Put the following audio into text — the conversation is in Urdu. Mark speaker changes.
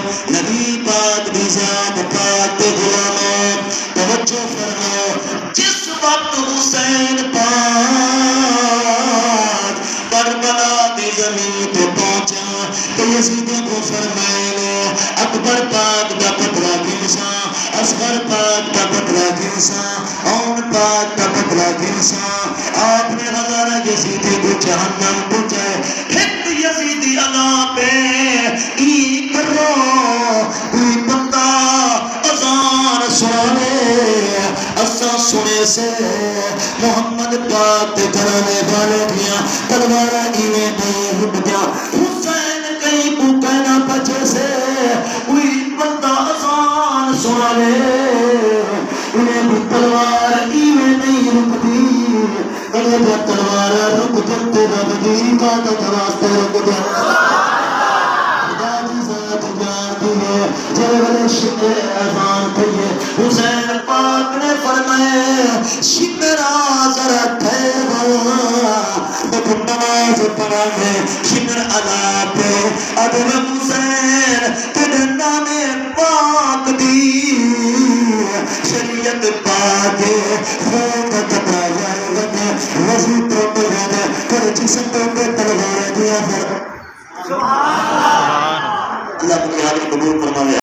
Speaker 1: نبی پاک دی ذات پاک تے غلاموں توجہ فرماؤ جس وقت حسین پاک کربلا دی زمین تے پہنچا تو یزیدوں کو فرمائے اکبر پاک دا پترا کیسا اصغر پاک دا پترا کیسا اون پاک دا پترا کیسا آپ نے ہزارہ یزیدی کو جہنم پہنچائے ایک یزیدی اللہ پہ ای کرو کوئی بندہ اذان سنے اسا سنے سے محمد پاک تے کرانے والے دیا تلوارا ایویں نہیں رک گیا حسین کہیں کو کہنا بچے سے کوئی بندہ اذان سنے انہیں بھی تلوار ایویں نہیں رکتی انہیں بھی تلوار رک جاتے رب دی عبادت واسطے رک جاتے اذان کہیے حسین پاک نے فرمایا شمرا ذرا ٹھہرو دیکھو نماز پڑھا ہے شمر علا پہ ادب حسین تیرے نام پاک دی شریعت پاک خون کا قطرہ جائے وضو تو پڑھا ہے پر جسم